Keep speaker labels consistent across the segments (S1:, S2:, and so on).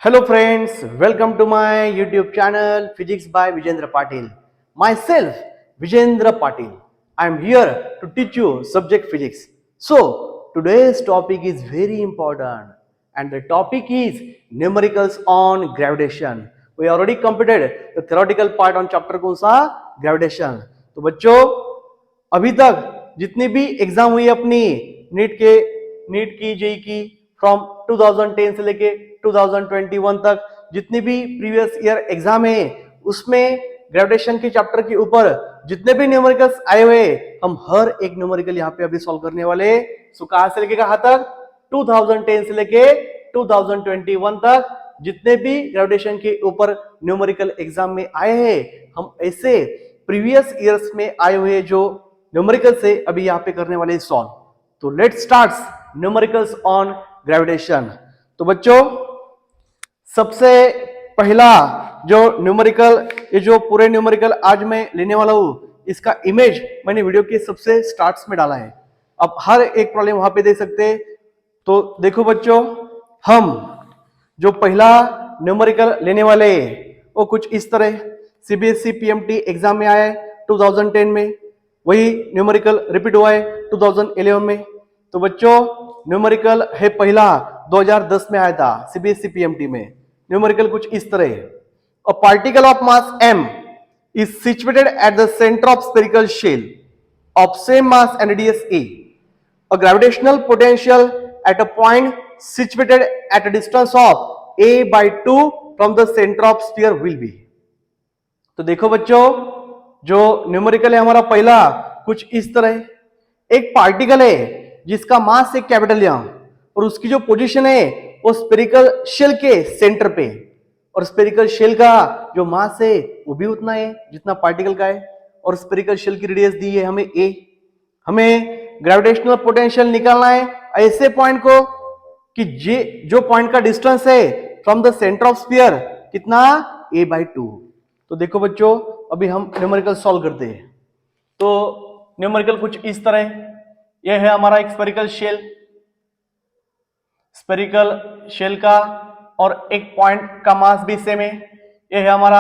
S1: Hello friends, welcome to my YouTube channel Physics by Vijendra Patil. Myself, Vijendra Patil. I am here to teach you subject physics. So, today's topic is very important and the topic is numericals on gravitation. We already completed the theoretical part on chapter कौन सा gravitation. तो बच्चों अभी तक जितनी भी exam हुई अपनी नीट की जेई की फ्रॉम 2010 से लेके 2021 तक जितनी भी प्रीवियस ईयर एग्जाम है उसमें ग्रेविटेशन के चैप्टर के ऊपर जितने भी न्यूमेरिकल्स आए हुए हम हर एक न्यूमेरिकल यहाँ पे अभी सॉल्व करने वाले। सो कहां से लेके कहां तक 2010 से लेके 2021 तक जितने भी ग्रेविटेशन के ऊपर न्यूमेरिकल एग्जाम में आए हैं हम ऐसे प्रीवियस ईयर्स में आए हुए जो न्यूमेरिकल से अभी यहाँ पे करने वाले सॉल्व। तो let's start numericals on gravitation. तो बच्चों सबसे पहला जो न्यूमेरिकल ये जो पूरे न्यूमेरिकल आज मैं लेने वाला हूं इसका इमेज मैंने वीडियो के सबसे स्टार्ट्स में डाला है। अब हर एक प्रॉब्लम वहां पे दे सकते। तो देखो बच्चों हम जो पहला न्यूमेरिकल लेने वाले वो कुछ इस तरह सीबीएसई पीएमटी एग्जाम में आया है 2010 में, वही न्यूमेरिकल रिपीट हुआ है 2011 में। तो बच्चों न्यूमेरिकल है पहला 2010 में आया था सीबीएसई पीएमटी में। न्यूमेरिकल कुछ इस तरह है। A particle of mass m is situated at the center of spherical shell of same mass and radius a. A gravitational potential at a point situated at a distance of a by 2 from the center of sphere will be. तो देखो बच्चों जो numerical है हमारा पहला कुछ इस तरह। एक पार्टिकल है जिसका मास है कैपिटल एम और उसकी जो पोजीशन है वो स्फेरिकल शेल के सेंटर पे, और स्फेरिकल शेल का जो मास है वो भी उतना है जितना पार्टिकल का है, और स्फेरिकल शेल की रेडियस दी है हमें a। हमें ग्रेविटेशनल पोटेंशियल निकालना है ऐसे पॉइंट को कि जो पॉइंट का डिस्टेंस है from the centre of sphere कितना a/2। तो देखो बच्चों अभी हम न्यूमेरिकल सॉल्व करते हैं। तो न्यूमेरिकल कुछ इस तरह, यह है हमारा एक स्फेरिकल शेल का और एक पॉइंट का मास भी सेम है। यह है हमारा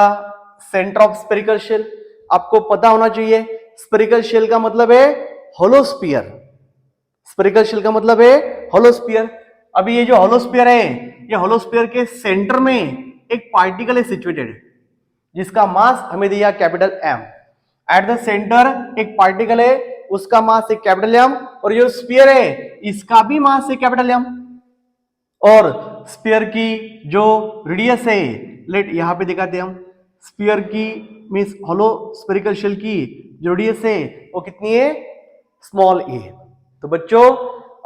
S1: सेंटर ऑफ स्फेरिकल शेल। आपको पता होना चाहिए स्फेरिकल शेल का मतलब है होलो स्फीयर। स्फेरिकल शेल का मतलब है होलो स्फीयर। अभी ये जो होलो स्फीयर है ये होलो स्फीयर के सेंटर में एक पार्टिकल है सिचुएटेड जिसका मास हमें दिया capital M. At the centre एक पार्टिकल है उसका मास है कैपिटल एम और ये स्फीयर है इसका भी मास है कैपिटल एम, और स्फीयर की जो रेडियस है लेट यहां पे दिखाते हैं हम। स्फीयर की मींस होलो स्फेरिकल शेल की जो रेडियस है वो कितनी है स्मॉल ए। तो बच्चों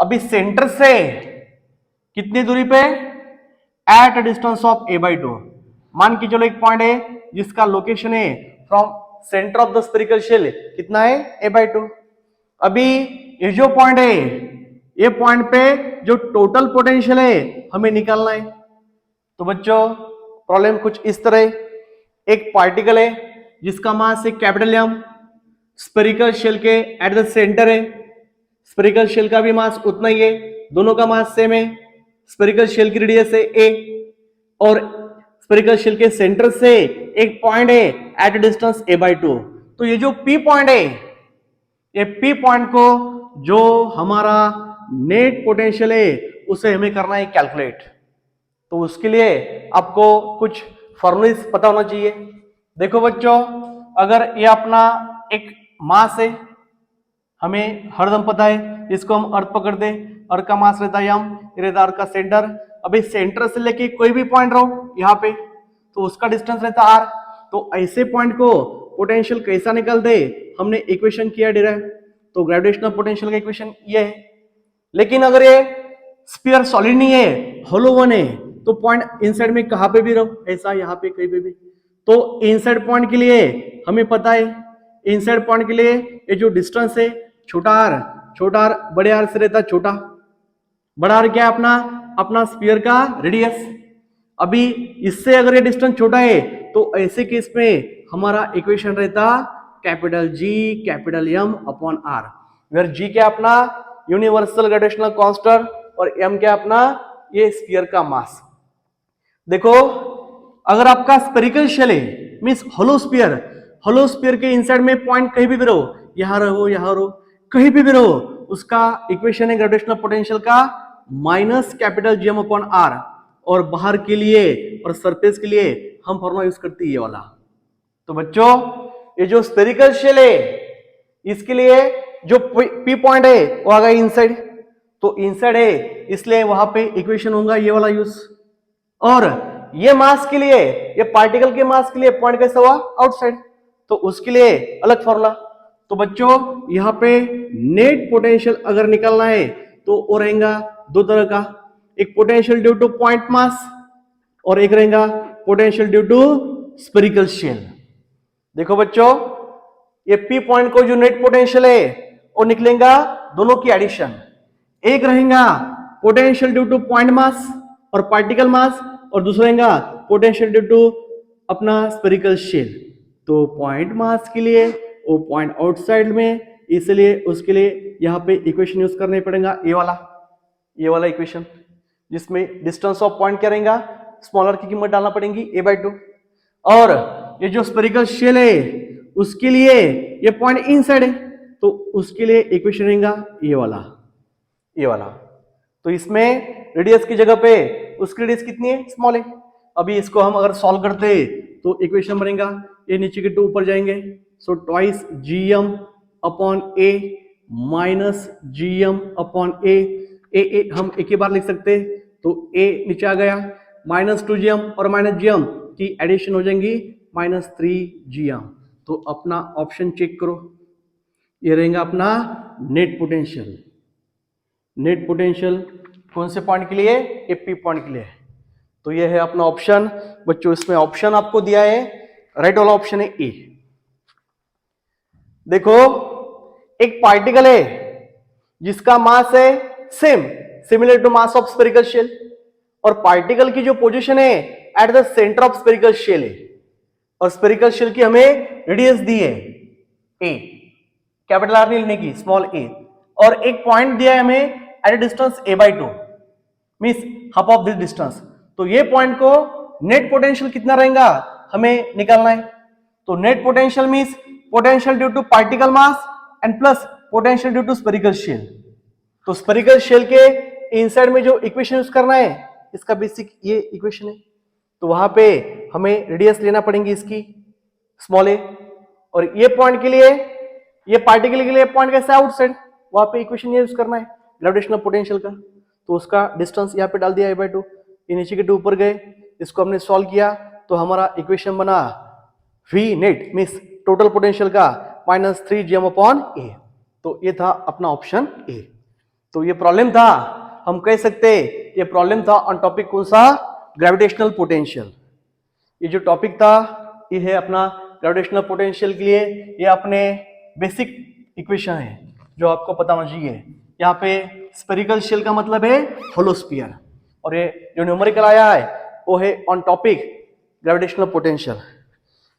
S1: अभी सेंटर से कितनी दूरी पे at a distance of a/2 मान के चलो एक पॉइंट है जिसका लोकेशन है from centre of the spherical shell कितना है a/2। अभी ये जो पॉइंट है ये पॉइंट पे जो टोटल पोटेंशियल है हमें निकालना है। तो बच्चों प्रॉब्लम कुछ इस तरह, एक पार्टिकल है जिसका मास है कैपिटल एम, स्फेरिकल शेल के एट द सेंटर है, स्फेरिकल शेल का भी मास उतना ही है, दोनों का मास सेम है। स्फेरिकल शेल की रेडियस है a और स्फेरिकल शेल के सेंटर से एक पॉइंट है एट डिस्टेंस a/2। तो ये जो p पॉइंट है ये p पॉइंट को जो हमारा नेट पोटेंशियल है उसे हमें करना है कैलकुलेट। तो उसके लिए आपको कुछ फॉर्मूलाज पता होना चाहिए। देखो बच्चों अगर ये अपना एक मास है हमें हरदम पता है इसको हम अर्थ पकड़ते हैं, अर्थ का मास रहता है यम, रहता अर्थ का सेंटर। अभी सेंटर से लेके कोई भी पॉइंट रहो यहाँ पे तो उसका डिस्टेंस रहता आर। तो ऐसे पॉइंट को पोटेंशियल कैसा निकालते हमने इक्वेशन किया डिराइव। तो ग्रेविटेशनल पोटेंशियल का इक्वेशन ये है। लेकिन अगर ये स्फीयर सॉलिड नहीं है होलो वन है तो पॉइंट इनसाइड में कहां पे भी रहो ऐसा यहाँ पे कहीं पे भी। तो इनसाइड पॉइंट के लिए हमें पता है इनसाइड पॉइंट के लिए ये जो डिस्टेंस है छोटा आर बड़े आर से रहता छोटा, बड़ा आर क्या है अपना स्फीयर का रेडियस। अभी इससे अगर ये डिस्टेंस छोटा है तो ऐसे केस में हमारा इक्वेशन रहता capital G capital M upon R, where G क्या अपना यूनिवर्सल ग्रेविटेशनल कांस्टेंट और m क्या अपना ये स्फीयर का मास। देखो, अगर आपका स्पेरिकल शेल है मीन्स होलोस्फीयर, होलोस्फीयर के इनसाइड में पॉइंट कहीं भी रहो, यहां रहो, कहीं भी रहो, उसका इक्वेशन है ग्रेविटेशनल पोटेंशियल का minus capital GM upon R, और बाहर के लिए और सरफेस के लिए हम फॉर्मूला यूज करते हैं ये वाला। तो बच्चों, ये जो स्पेरिकल शेल है इसके लिए जो पी पॉइंट है वो आ गया इनसाइड, तो इनसाइड है इसलिए वहां पे इक्वेशन होगा ये वाला यूज। और ये मास के लिए, ये पार्टिकल के मास के लिए पॉइंट कैसा हुआ आउटसाइड, तो उसके लिए अलग फॉर्मूला। तो बच्चों यहां पे नेट पोटेंशियल अगर निकालना है तो वो रहेगा दो तरह का, एक potential due to point mass और एक रहेगा potential due to spherical shell. देखो बच्चों, ये पी पॉइंट को जो नेट पोटेंशियल है वो निकलेगा दोनों की एडिशन, एक रहेगा potential due to point mass और पार्टिकल मास, और दूसरा रहेगा पोटेंशियल ड्यू टू अपना स्पेरिकल शेल। तो पॉइंट मास के लिए वो पॉइंट आउटसाइड में, इसलिए उसके लिए यहाँ पे इक्वेशन यूज करना पड़ेगा ये वाला इक्वेशन, जिसमें डिस्टेंस ऑफ पॉइंट क्या रहेगा, स्मॉलर की कीमत डालना पड़ेगी a/2, और ये जो स्पेरिकल शेल है उसके लिए ये पॉइंट इनसाइड है तो उसके लिए इक्वेशन रहेगा ये वाला। तो इसमें रेडियस की जगह पे उसकी रेडियस कितनी है, स्मॉल है। अभी इसको हम अगर सॉल्व करते तो इक्वेशन बनेगा, ये नीचे के टू ऊपर जाएंगे, so twice gm upon a minus gm upon a हम एक ही बार लिख सकते, तो a नीचे आ गया, माइनस 2gm और माइनस gm की एडिशन हो जाएंगी माइनस 3gm। तो अपना ऑप्शन चेक करो, ये रहेगा अपना नेट पोटेंशियल। नेट पोटेंशियल कौन से पॉइंट के लिए, एपी पॉइंट के लिए। तो ये है अपना ऑप्शन। बच्चों इसमें ऑप्शन आपको दिया है, राइट वाला ऑप्शन है ए। देखो, एक पार्टिकल है जिसका मास है similar to mass of spherical shell, और पार्टिकल की जो पोजीशन है at the centre of spherical shell है, और स्फेरिकल शेल की हमें रेडियस दी है ए, कैपिटल आर नहीं लेने की, स्मॉल ए, और एक पॉइंट दिया है हमें at a distance a/2 means half of this distance. तो ये पॉइंट को नेट पोटेंशियल कितना रहेगा हमें निकालना है। तो net potential means potential due to particle mass and plus potential due to spherical shell. तो स्फेरिकल शेल के इनसाइड में जो इक्वेशन यूज करना है इसका बेसिक ये इक्वेशन है, तो वहां पे हमें रेडियस लेना पड़ेगी इसकी स्मॉल ए, और ये पॉइंट के लिए, ये पार्टिकल के लिए पॉइंट कैसा है आउटसाइड, वहां पे इक्वेशन ये यूज करना है ग्रेविटेशनल पोटेंशियल का। तो उसका डिस्टेंस यहाँ पे डाल दिया a/2, ये नीचे के टू ऊपर गए, इसको हमने सॉल्व किया तो हमारा इक्वेशन बना v net means total potential का माइनस 3gm अपॉन a। तो ये था अपना ऑप्शन ए। तो ये प्रॉब्लम था, हम कह सकते ये प्रॉब्लम था ऑन टॉपिक कौन सा, ग्रेविटेशनल पोटेंशियल। ये जो टॉपिक था ये है अपना ग्रेविटेशनल पोटेंशियल के लिए, ये अपने बेसिक इक्वेशन है जो आपको पता होना चाहिए। यहाँ पे स्फेरिकल शेल का मतलब है होलोस्फीयर, और ये जो न्यूमेरिकल आया है वो है ऑन टॉपिक ग्रेविटेशनल पोटेंशियल।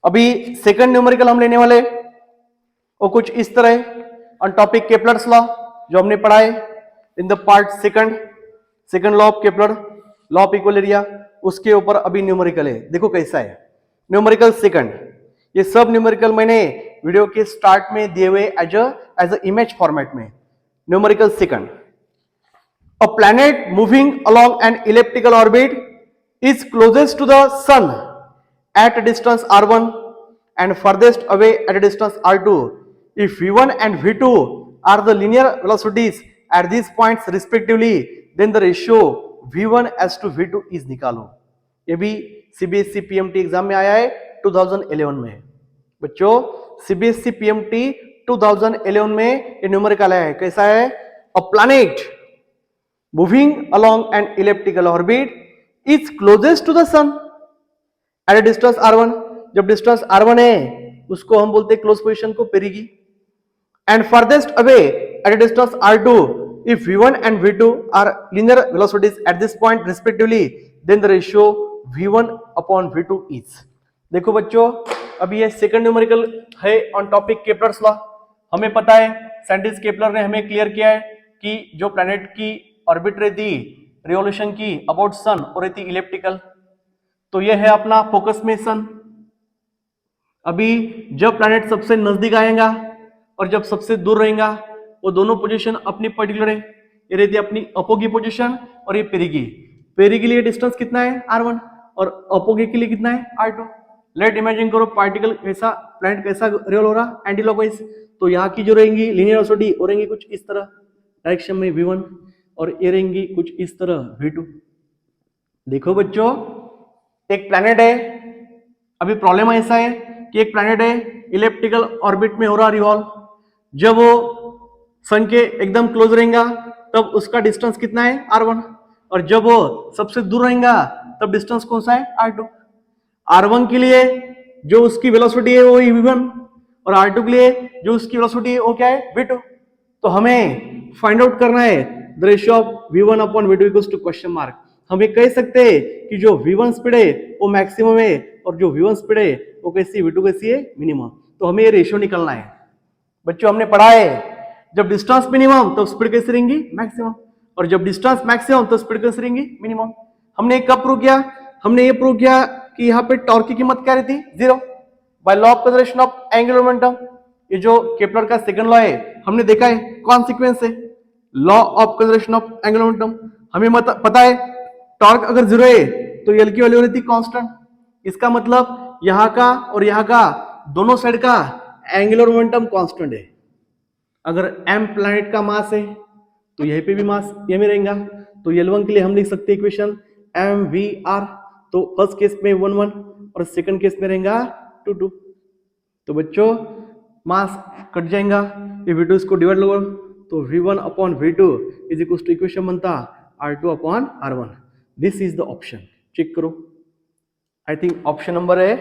S1: अभी सेकंड न्यूमेरिकल हम लेने वाले वो कुछ इस तरह है, ऑन टॉपिक केपलर्स लॉ जो हमने पढ़ा है in the part second law of Kepler, law of equal area, उसके ऊपर अभी न्यूमेरिकल है। देखो कैसा है न्यूमेरिकल सेकंड। ये सब न्यूमेरिकल मैंने वीडियो के स्टार्ट में दिए हुए एज अ इमेज फॉर्मेट में। Numerical second, a planet moving along an elliptical orbit is closest to the sun at a distance r1 and farthest away at a distance r2 if v1 and v2 are the linear velocities at these points respectively, then the ratio v1:v2 is निकालो। ये भी CBSE PMT exam में आया है 2011 में। बच्चों CBSE PMT 2011 में ये न्यूमेरिकल आया है, कैसा है, a planet moving along an elliptical orbit is closest to the sun at a distance r1, जब डिस्टेंस r1 है उसको हम बोलते हैं क्लोज पोजीशन को perigee, and farthest away at a distance r2 if v1 and v2 are linear velocities at this point respectively, then the ratio v1/v2 is। देखो बच्चों अभी ये सेकंड न्यूमेरिकल है ऑन टॉपिक केपलर्स लॉ। हमें पता है scientist Kepler ने हमें क्लियर किया है कि जो प्लैनेट की ऑर्बिट रहती रिवॉल्यूशन की अबाउट सन और रहती इलिप्टिकल, तो ये है अपना फोकस में सन। अभी जब प्लैनेट सबसे नजदीक आएगा और जब सबसे दूर रहेगा, वो दोनों पोजीशन अपनी पर्टिकुलर है। ये रहती है अपनी अपों की पोजीशन और ये पेरी की। पेरी के लिए डिस्टेंस कितना है r1 और अपोगे के लिए कितना है r2। लेट इमेजिन करो पार्टिकल कैसा, प्लैनेट कैसा रिवॉल्व हो रहा एंटी क्लॉकवाइज। तो यहाँ की जो रहेंगी लीनियर वेलोसिटी वो रहेंगी कुछ इस तरह डायरेक्शन में v1 और ये रहेंगी कुछ इस तरह v2। देखो बच्चों, एक प्लैनेट है, अभी प्रॉब्लम ऐसा है कि एक प्लैनेट है इलिप्टिकल ऑर्बिट में हो रहा रिवॉल्व। जब वो सन के एकदम क्लोज रहेगा तब उसका डिस्टेंस कितना है r1 और जब वो सबसे दूर रहेगा तब डिस्टेंस कौन सा है r2। r1 के लिए जो उसकी वेलोसिटी है वो v1 और r2 के लिए जो उसकी वेलोसिटी है वो क्या है v2। तो हमें फाइंड आउट करना है the ratio of v1 upon v2 equals to question mark. हम ये कह सकते हैं कि जो v1 स्पीड है वो मैक्सिमम है और जो v1 स्पीड है वो कैसी v2 कैसी है मिनिमम। तो हमें ये रेशियो निकालना है। बच्चों हमने पढ़ा है जब डिस्टेंस मिनिमम तो स्पीड कैसी रहेंगी मैक्सिमम और जब डिस्टेंस मैक्सिमम तो स्पीड कैसी रहेंगी मिनिमम। हमने कब प्रूव किया, हमने ये प्रूव किया कि यहाँ पे टॉर्क की कीमत क्या रहती zero by law of conservation of angular momentum. ये जो केपलर का सेकंड लॉ है हमने देखा है कॉन्सिक्वेंस है law of conservation of angular momentum. हमें पता है टॉर्क अगर जीरो है तो एल की वैल्यू रहती कांस्टेंट। इसका मतलब यहाँ का और यहाँ का दोनों साइड का एंगुलर मोमेंटम कांस्टेंट है। अगर m प्लैनेट का मास है तो यहीं पे भी मास ये में रहेगा। तो L1 के लिए हम लिख सकते हैं इक्वेशन mvr। तो फर्स्ट केस में 1 1 और सेकंड केस में रहेगा 2 2। तो बच्चों मास कट जाएगा, ये v2 इसको डिवाइड लो तो v1 upon v2 is equal to equation बनता r2 upon r1। This is the option. Check करो, आई थिंक ऑप्शन नंबर है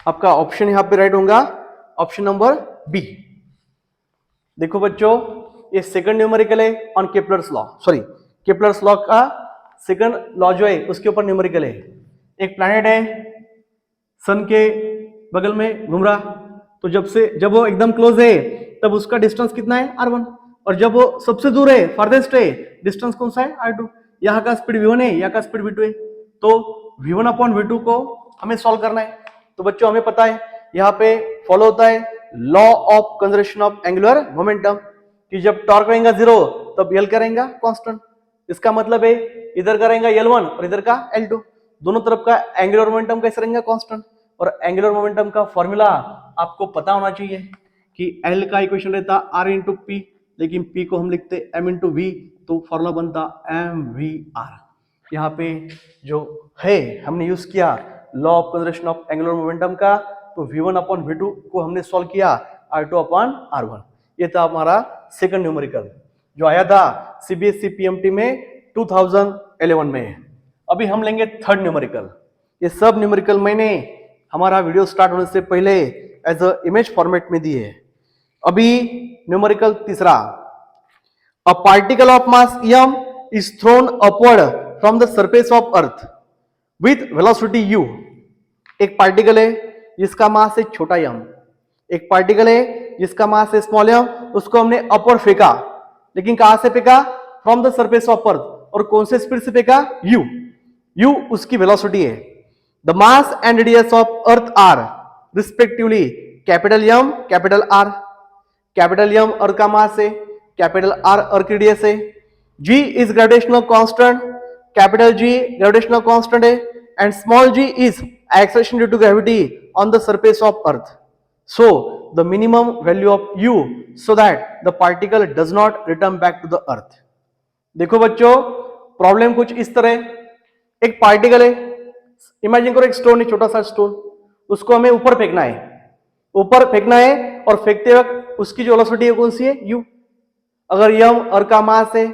S1: आपका, ऑप्शन यहां पे राइट होगा, ऑप्शन नंबर बी। देखो बच्चों ये सेकंड न्यूमेरिकल है on Kepler's law, sorry Kepler's law का सेकंड लॉ जो है उसके ऊपर न्यूमेरिकल है। एक प्लैनेट है सन के बगल में घूम रहा, तो जब वो एकदम क्लोज है तब उसका डिस्टेंस कितना है r1 और जब वो सबसे दूर है फारदेस्ट है डिस्टेंस कौन सा है r2। यहाँ का स्पीड v1 है, यहाँ का स्पीड v2 है। तो v1 अपॉन v2 को हमें सॉल्व करना है। तो बच्चों हमें पता है यहाँ पे फॉलो होता है law of conservation of angular momentum कि जब टॉर्क रहेगा जीरो तब L का रहेगा कांस्टेंट। इसका मतलब है इधर का रहेगा L1 और इधर का L2, दोनों तरफ का एंगुलर मोमेंटम कैसे रहेगा कांस्टेंट। और एंगुलर मोमेंटम का फॉर्मूला आपको पता होना चाहिए कि L का इक्वेशन रहता R इंटू पी, लेकिन P को हम लिखते M इंटू वी, तो फॉर्मूला बनता mvr। यहाँ पे जो है हमने यूज किया law of conservation of angular momentum का, तो v1 अपॉन v2 को हमने सॉल्व किया r2 अपॉन r1। ये था हमारा सेकंड न्यूमेरिकल जो आया था सीबीएसई पीएमटी में 2011 में। अभी हम लेंगे थर्ड न्यूमेरिकल। ये सब न्यूमेरिकल मैंने हमारा वीडियो स्टार्ट होने से पहले एज अ इमेज फॉर्मेट में दिए है। अभी न्यूमेरिकल तीसरा, a particle of mass m is thrown upward from the surface of earth with velocity u। एक पार्टिकल है जिसका मास है छोटा m, एक पार्टिकल है जिसका मास है स्मॉल m, उसको हमने अपवर्ड फेंका, लेकिन कहां से फेंका फ्रॉम द सरफेस ऑफ अर्थ, और कौन से स्पीड से फेंका u उसकी वेलोसिटी है। The mass and radius of earth are respectively capital m capital r। Capital m earth का मास है, कैपिटल R अर्थ की रेडियस है, g is gravitational constant, capital G gravitational constant है, and small g is acceleration due to gravity on the surface of earth. So the minimum value of u so that the particle does not return back to the earth. देखो बच्चों problem कुछ इस तरह, एक particle है, imagine करो एक stone है, छोटा सा स्टोन, उसको हमें ऊपर फेंकना है, ऊपर फेंकना है और फेंकते वक्त उसकी जो वेलोसिटी है कौन सी है u। अगर m अर्थ का मास है,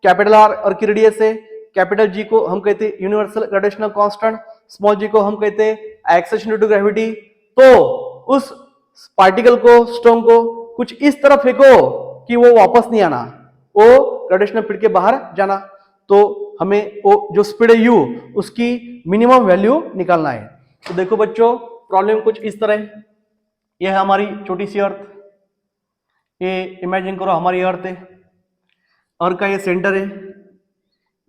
S1: कैपिटल R अर्थ की रेडियस है, कैपिटल G को हम कहते हैं universal gravitational constant, small g को हम कहते हैं एक्सेलरेशन ड्यू टू ग्रेविटी, तो उस पार्टिकल को स्टोन को कुछ इस तरह फेंको कि वो वापस नहीं आना, वो ग्रेविटेशनल फील्ड के बाहर जाना। तो हमें वो जो स्पीड है u उसकी मिनिमम वैल्यू निकालना है। तो देखो बच्चों प्रॉब्लम कुछ इस तरह है, यह है हमारी छोटी सी अर्थ, ये इमेजिन करो हमारी अर्थ है, अर्थ का ये सेंटर है,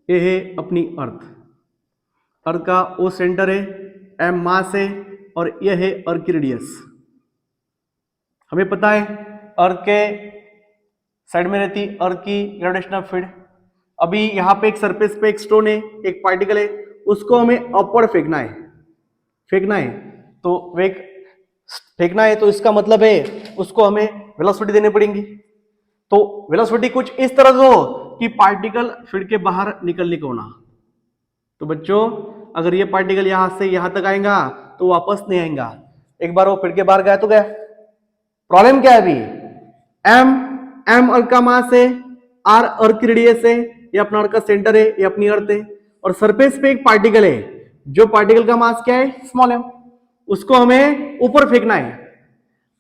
S1: ये है अपनी अर्थ। अर्थ का ओ सेंटर है, एम मास है और यह है अर्थ की रेडियस। हमें पता है अर्थ के साइड में रहती अर्थ की ग्रेविटेशनल फील्ड। अभी यहाँ पे एक सरफेस पे एक स्टोन है, एक पार्टिकल है, उसको हमें अपवर्ड फेंकना है, तो वेग फेंकना है, तो इसका मतलब है उसको हमें वेलोसिटी देनी पड़ेगी। तो वेलोसिटी कुछ इस तरह से हो कि पार्टिकल फील्ड के बाहर निकलने को ना। तो बच्चों अगर ये पार्टिकल यहां से यहां तक आएगा तो वापस नहीं आएगा, एक बार वो फील्ड के बाहर गया तो गया। प्रॉब्लम क्या है अभी, एम अर्थ का मास है, आर अर्थ की रेडियस है, ये अपना अर्थ का सेंटर है, ये अपनी अर्थ है, और सरफेस पे एक पार्टिकल है, जो पार्टिकल का मास क्या है, स्मॉल एम, उसको हमें ऊपर फेंकना है।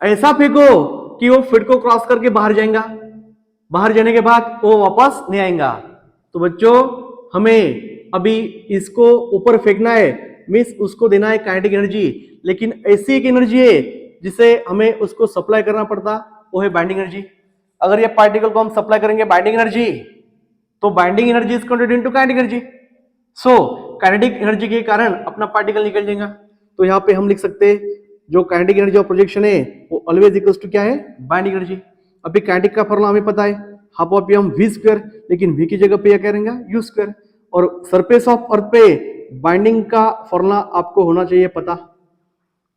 S1: ऐसा फेंको कि वो फील्ड को क्रॉस करके बाहर जाएगा, बाहर जाने के बाद वो वापस नहीं आएगा। तो बच्चों हमें अभी इसको ऊपर फेंकना है, मीन्स उसको देना है काइनेटिक एनर्जी, लेकिन ऐसी एक एनर्जी है जिसे हमें उसको सप्लाई करना पड़ता, वो है बाइंडिंग एनर्जी। अगर ये पार्टिकल को हम सप्लाई करेंगे बाइंडिंग एनर्जी, तो binding energy is converted into kinetic energy. So kinetic energy के कारण अपना पार्टिकल निकल जाएगा। तो यहाँ पे हम लिख सकते हैं जो काइनेटिक एनर्जी ऑफ प्रोजेक्शन है वो ऑलवेज इक्वल्स टू क्या है, बाइंडिंग एनर्जी। अभी काइनेटिक का फॉर्मूला हमें पता है, half of M V square, लेकिन वी की जगह पे क्या करेंगे, यू स्क्वायर। और सरफेस ऑफ अर्थ पे बाइंडिंग का फॉर्मूला आपको होना चाहिए पता।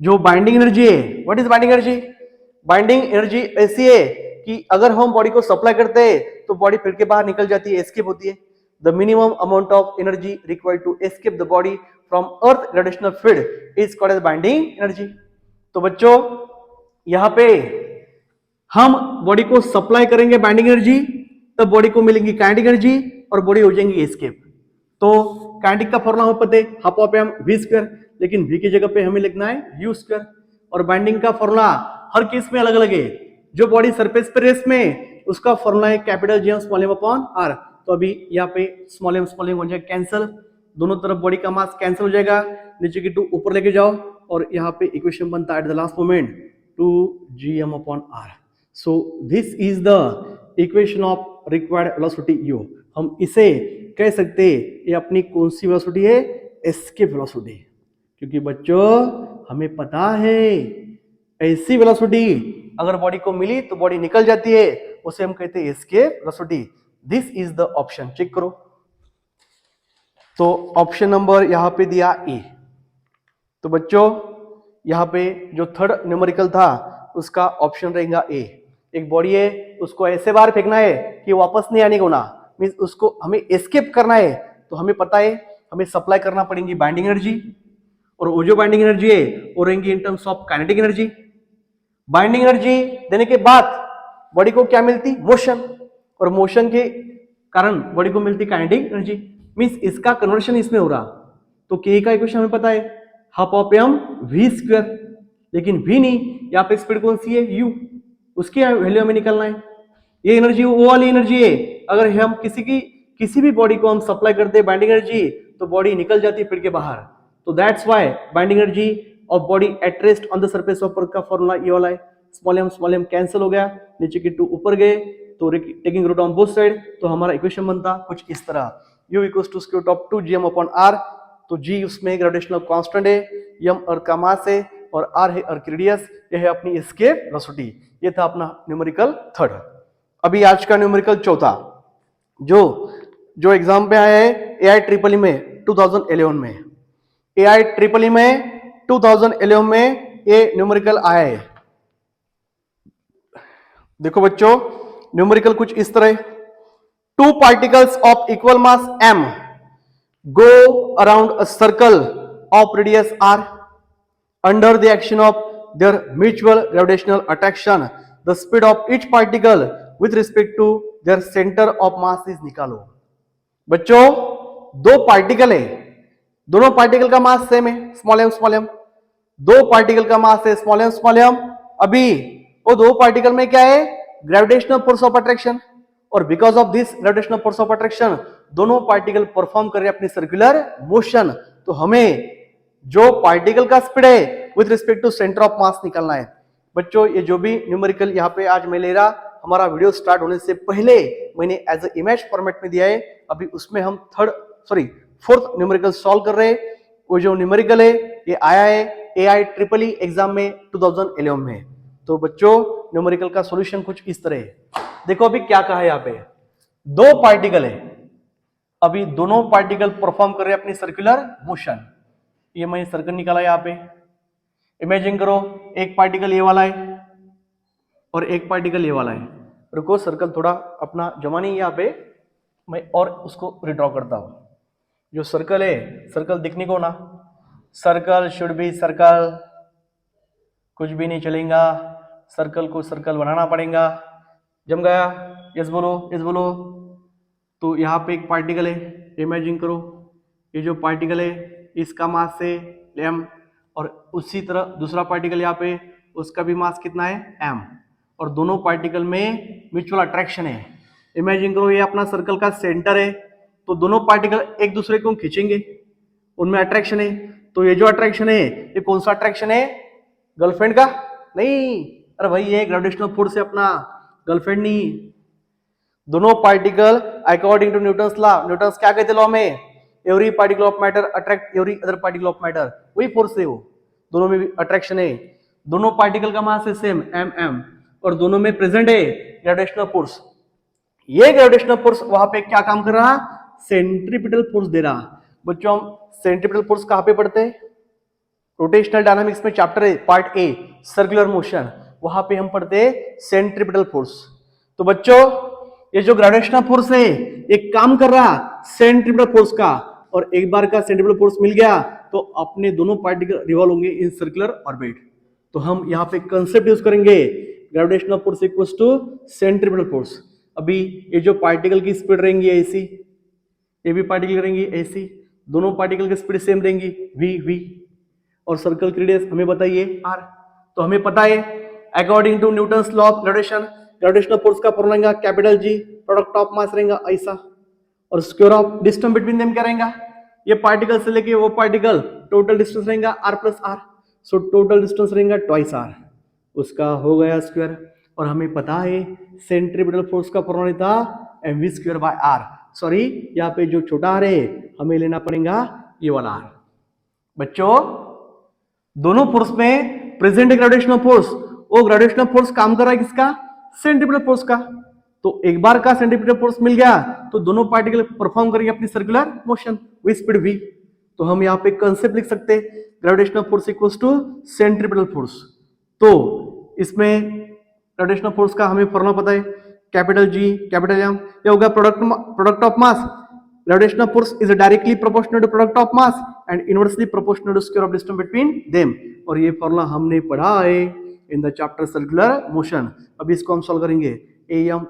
S1: जो बाइंडिंग एनर्जी है, what is binding energy, binding energy ऐसी है कि अगर हम बॉडी को सप्लाई करते हैं तो बॉडी फील्ड के बाहर निकल जाती है, एस्केप होती है। The minimum amount of energy required to escape the body from earth gravitational field is called as binding energy. तो बच्चों यहां पे हम बॉडी को सप्लाई करेंगे बाइंडिंग एनर्जी, तब बॉडी को मिलेंगी काइनेटिक एनर्जी और बॉडी हो जाएंगी एस्केप। तो काइनेटिक का फॉर्मूला हमें पता है, half of M V square, लेकिन वी की जगह पे हमें लिखना है यू स्क्वायर। और बाइंडिंग का फॉर्मूला हर केस में अलग अलग है। जो बॉडी सरफेस पे रेस्ट में, उसका फॉर्मूला है capital G M small M upon R. तो अभी यहाँ पे स्मॉल एम हो जाएगा कैंसल, दोनों तरफ बॉडी का मास कैंसिल हो जाएगा, नीचे की 2 ऊपर लेके जाओ, और यहाँ पे इक्वेशन बनता है at the last moment 2gm upon R. So this is the equation of required velocity U. हम इसे कह सकते हैं ये अपनी कौन सी वेलोसिटी है, एस्केप वेलोसिटी। क्योंकि बच्चों हमें पता है ऐसी वेलोसिटी अगर बॉडी को मिली तो बॉडी निकल जाती है, उसे हम कहते हैं escape velocity. This is the option, check करो। तो ऑप्शन नंबर यहां पे दिया ए। तो बच्चों यहां पे जो थर्ड न्यूमेरिकल था उसका ऑप्शन रहेगा ए। एक बॉडी है, उसको ऐसे बाहर फेंकना है कि वापस नहीं आने को ना, मींस उसको हमें एस्केप करना है। तो हमें पता है हमें सप्लाई करना पड़ेगी बाइंडिंग एनर्जी, और वो जो बाइंडिंग एनर्जी है वो रहेंगी in terms of kinetic energy. Binding energy देने के बाद बॉडी को क्या मिलती, मोशन, और मोशन के कारण बॉडी को मिलती काइनेटिक एनर्जी। मींस इसका कन्वर्शन इसमें हो रहा। तो के का इक्वेशन हमें पता है, half of M V square, लेकिन वी नहीं, यहाँ पे स्पीड कौन सी है, यू, उसकी वैल्यू हमें निकालना है। ये एनर्जी वो वाली एनर्जी है, अगर हम किसी भी बॉडी को हम सप्लाई करते हैं बाइंडिंग एनर्जी तो बॉडी निकल जाती है फील्ड के बाहर। तो that's why binding energy of body at rest on the surface of अर्थ का फॉर्मूला ये वाला है। स्मॉल एम कैंसिल हो गया, नीचे की 2 ऊपर गए, तो taking root on both side, तो हमारा इक्वेशन बनता कुछ इस तरह, u equals to square root of 2gm upon r। तो g उसमें ग्रेविटेशनल कांस्टेंट है, m अर्थ का मास है और r है अर्थ की रेडियस। यह है अपनी एस्केप वेलोसिटी। ये था अपना न्यूमेरिकल थर्ड। अभी आज का न्यूमेरिकल चौथा, जो एग्जाम पे आया है AI में 2011 में, AI में 2011 में ये न्यूमेरिकल आया है। देखो बच्चों न्यूमेरिकल कुछ इस तरह, 2 particles of equal mass m go around a circle of radius r under the action of their mutual gravitational attraction. The speed of each particle with respect to their center of mass is निकालो। बच्चों 2 particle है, दोनों particle का mass same है, small M, 2 particle का mass है small M. अभी वो 2 पार्टिकल में क्या है, ग्रेविटेशनल फोर्स ऑफ अट्रैक्शन, और because of this gravitational force of attraction दोनों पार्टिकल परफॉर्म कर रहे हैं अपनी सर्कुलर मोशन। तो हमें जो पार्टिकल का स्पीड है with respect to centre of mass निकालना है। बच्चों ये जो भी न्यूमेरिकल यहाँ पे आज मैं ले रहा, हमारा वीडियो स्टार्ट होने से पहले मैंने एज ए इमेज फॉर्मेट में दिया है। अभी उसमें हम फोर्थ न्यूमेरिकल सॉल्व कर रहे हैं। वो जो न्यूमेरिकल है ये आया है AIEEE एग्जाम में 2011 में। तो बच्चों न्यूमेरिकल का सॉल्यूशन कुछ इस तरह है। देखो अभी क्या कहा है यहाँ पे, दो पार्टिकल है, अभी दोनों पार्टिकल परफॉर्म कर रहे हैं अपनी सर्कुलर मोशन। ये मैंने सर्कल निकाला यहाँ पे, इमेजिन करो एक पार्टिकल ये वाला है और एक पार्टिकल ये वाला है। रुको सर्कल थोड़ा अपना जमा नहीं यहाँ पे, मैं और उसको रिड्रॉ करता हूं। जो सर्कल है सर्कल दिखने को ना, सर्कल शुड बी सर्कल, कुछ भी नहीं चलेगा, सर्कल को सर्कल बनाना पड़ेगा। जम गया? यस बोलो, यस बोलो। तो यहाँ पे एक पार्टिकल है, इमेजिन करो ये जो पार्टिकल है इसका मास है m, और उसी तरह दूसरा पार्टिकल यहाँ पे उसका भी मास कितना है m, और दोनों पार्टिकल में म्यूचुअल अट्रैक्शन है। इमेजिन करो ये अपना सर्कल का सेंटर है, तो दोनों पार्टिकल एक दूसरे को खींचेंगे, उनमें अट्रैक्शन है। तो ये जो अट्रैक्शन है ये कौन सा अट्रैक्शन है? गर्लफ्रेंड का? नहीं, अरे भाई ये ग्रेविटेशनल फोर्स है अपना, गर्लफ्रेंड नहीं। दोनों particle according to Newton's law, Newton's क्या कहते लॉ में, every particle of matter attract every other particle of matter, वही फोर्स है वो, दोनों में भी अट्रैक्शन है। दोनों पार्टिकल का मास है सेम m और दोनों में प्रेजेंट है ग्रेविटेशनल फोर्स। ये ग्रेविटेशनल फोर्स वहां पे क्या काम कर रहा? सेंट्रीपिटल फोर्स दे रहा। बच्चों हम सेंट्रीपिटल फोर्स कहां पे पढ़ते हैं? रोटेशनल डायनामिक्स में चैप्टर है पार्ट ए सर्कुलर मोशन, वहां पे हम पढ़ते हैं सेंट्रीपिटल फोर्स। तो बच्चों ये जो ग्रेविटेशनल फोर्स है एक काम कर रहा सेंट्रीपिटल फोर्स का, और एक बार का सेंट्रीपिटल फोर्स मिल गया तो अपने दोनों पार्टिकल रिवॉल्व होंगे इन सर्कुलर ऑर्बिट। तो हम यहाँ पे कंसेप्ट यूज करेंगे gravitational force equals to centripetal force. अभी ये जो पार्टिकल की स्पीड रहेंगी ऐसी, ये भी पार्टिकल रहेंगी ऐसी, दोनों पार्टिकल की स्पीड सेम रहेंगी v, और सर्कल की रेडियस हमें बताइए r। तो हमें पता है according to Newton's law of gravitation, gravitational force का फॉर्मूला रहेगा capital G, product of mass रहेगा ऐसा, और square of distance between them क्या रहेगा? ये पार्टिकल से लेके वो पार्टिकल टोटल डिस्टेंस रहेगा r plus r, so total distance रहेगा ट्वाइस r, उसका हो गया स्क्वायर। और हमें पता है सेंट्रीपिटल फोर्स का फॉर्मूला था mv square by r। Sorry यहाँ पे जो छोटा r है हमें लेना पड़ेगा ये वाला r। बच्चों दोनों फोर्स में प्रेजेंट ग्रेविटेशनल फोर्स, वो ग्रेविटेशनल फोर्स काम कर रहा है किसका? सेंट्रीपिटल फोर्स का। तो एक बार का सेंट्रीपिटल फोर्स मिल गया तो दोनों पार्टिकल परफॉर्म करेंगे अपनी circular motion with speed v। तो हम यहाँ पे कंसेप्ट लिख सकते हैं gravitational force equals to centripetal force. तो इसमें ग्रेविटेशनल फोर्स का हमें फॉर्मूला पता है कैपिटल G कैपिटल M, ये होगा product of mass. Gravitational force is directly proportional to product of mass and inversely proportional to square of distance between them, और ये फॉर्मूला हमने पढ़ा है in the chapter circular motion. अभी इसको हम सॉल्व करेंगे, am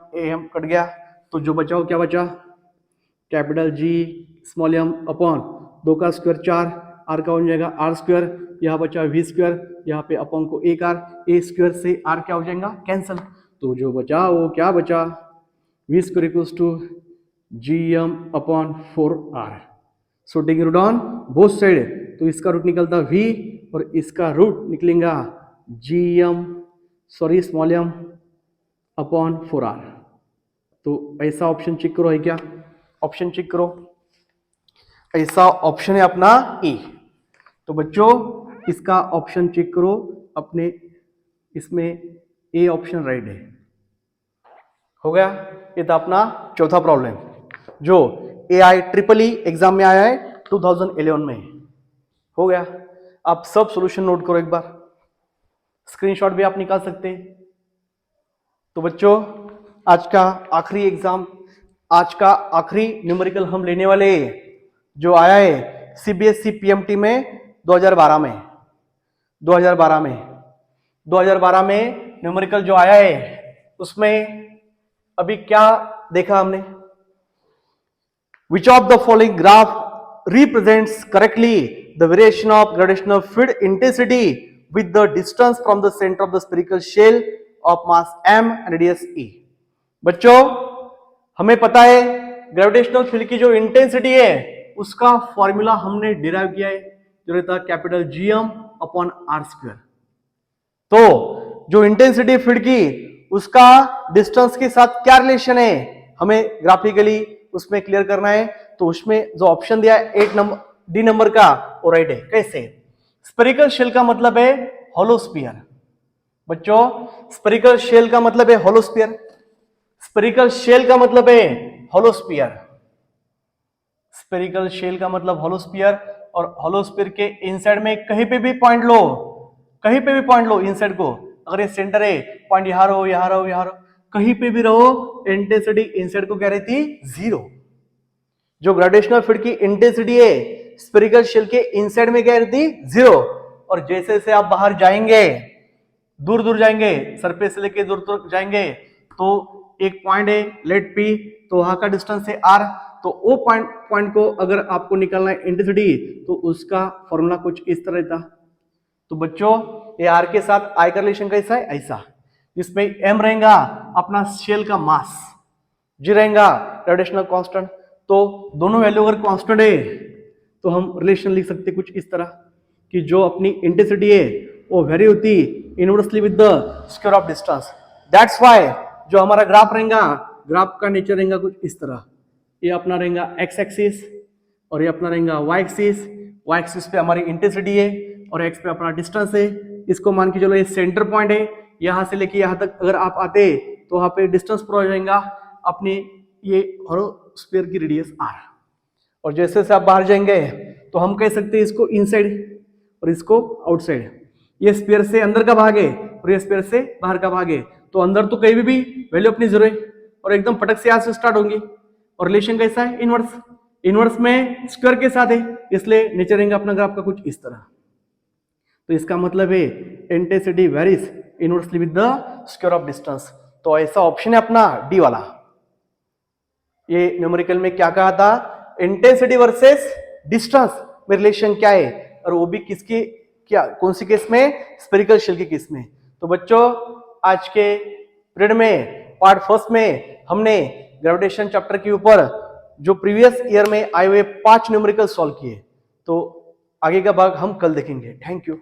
S1: कट गया तो जो बचा क्या बचा? Capital G small m upon 2 का स्क्वायर 4, r का हो जाएगा r स्क्वायर, यहाँ बचा v स्क्वायर, यहाँ पे अपॉन को एक r, a स्क्वायर से r क्या हो जाएगा? कैंसल। तो जो बचा वो क्या बचा? v square equals to gm upon 4r। So taking root on both side, तो इसका रूट निकलता v और इसका रूट निकलेगा gm sorry small m upon 4r। तो ऐसा ऑप्शन चेक करो है क्या? ऑप्शन चेक करो, ऐसा ऑप्शन है अपना ए। तो बच्चों इसका ऑप्शन चेक करो अपने, इसमें ए ऑप्शन राइट है। हो गया? ये था अपना चौथा प्रॉब्लम जो AIEEE एग्जाम में आया है 2011 में। हो गया? आप सब सॉल्यूशन नोट करो एक बार, स्क्रीनशॉट भी आप निकाल सकते हैं। तो बच्चों आज का आखिरी एग्जाम, आज का आखिरी न्यूमेरिकल हम लेने वाले जो आया है CBSE PMT में 2012 में न्यूमेरिकल जो आया है उसमें अभी क्या देखा हमने? Which of the following graph represents correctly the variation of gravitational field intensity with the distance from the center of the spherical shell of mass m and radius e? बच्चों हमें पता है ग्रेविटेशनल फील्ड की जो intensity है उसका formula हमने derive किया है, जो रहता है capital Gm upon r square. तो जो इंटेंसिटी फील्ड की उसका डिस्टेंस के साथ क्या रिलेशन है हमें ग्राफिकली उसमें क्लियर करना है। तो उसमें जो ऑप्शन दिया है 8 नंबर डी नंबर का, ओराइड है। कैसे? स्फेरिकल शेल का मतलब है होलोस्फीयर। बच्चों स्फेरिकल शेल का मतलब है होलोस्फीयर। स्फेरिकल शेल का मतलब है होलोस्फीयर। स्फेरिकल शेल का मतलब होलोस्फीयर, और होलोस्फीयर के इनसाइड में कहीं पे भी पॉइंट लो, कहीं पे भी पॉइंट लो इनसाइड को, अगर ये सेंटर है, पॉइंट यहां रहो, यहां रहो, यहां रहो, कहीं पे भी रहो, इंटेंसिटी इनसाइड को क्या रहती? जीरो। जो ग्रेविटेशनल फील्ड की इंटेंसिटी है स्फेरिकल शेल के इनसाइड में क्या रहती? जीरो। और जैसे जैसे आप बाहर जाएंगे, दूर दूर जाएंगे, सरफेस से लेके दूर दूर जाएंगे, तो एक पॉइंट है लेट पी, तो वहां का डिस्टेंस है आर, तो वो पॉइंट को अगर आपको निकालना है इंटेंसिटी, तो उसका फॉर्मूला कुछ इस तरह था। तो बच्चों ये आर के साथ आई का रिलेशन कैसा है? ऐसा, जिसमें एम रहेगा अपना शेल का मास, जी रहेगा ग्रेविटेशनल कांस्टेंट। तो दोनों वैल्यू अगर कांस्टेंट है तो हम रिलेशन लिख सकते कुछ इस तरह कि जो अपनी इंटेंसिटी है वो वेरी होती inversely with the square of distance. That's why जो हमारा ग्राफ रहेगा, ग्राफ का नेचर रहेगा कुछ इस तरह। ये अपना रहेगा एक्स एक्सिस और ये अपना रहेगा वाई एक्सिस। वाई एक्सिस पे हमारी इंटेंसिटी है और एक्स पे अपना डिस्टेंस है। इसको मान के चलो ये सेंटर पॉइंट है, यहां से लेके यहां तक अगर आप आते तो वहां पे डिस्टेंस पूरा हो जाएगा अपने ये होलोस्फीयर की रेडियस आर। और जैसे से आप बाहर जाएंगे तो हम कह सकते हैं इसको इनसाइड और इसको आउटसाइड। ये स्फीयर से अंदर का भाग है और ये स्फीयर से बाहर का भाग है। तो अंदर तो कहीं भी वैल्यू अपनी जीरो है और एकदम फटक से यहां से स्टार्ट होंगी। और रिलेशन कैसा है? इनवर्स। इनवर्स में स्क्वायर के साथ है, इसलिए नेचर रहेगा अपना ग्राफ का कुछ इस तरह। तो इसका मतलब है intensity varies inversely with the square of distance. तो ऐसा ऑप्शन है अपना डी वाला। ये न्यूमेरिकल में क्या कहा था? इंटेंसिटी वर्सेस डिस्टेंस में रिलेशन क्या है, और वो भी किसकी, क्या कौन सी केस में? स्फेरिकल शेल के केस में। तो बच्चों आज के पीरियड में पार्ट फर्स्ट में हमने ग्रेविटेशन चैप्टर के ऊपर जो प्रीवियस ईयर में आए हुए 5 न्यूमेरिकल सॉल्व किए। तो आगे का भाग हम कल देखेंगे। Thank you.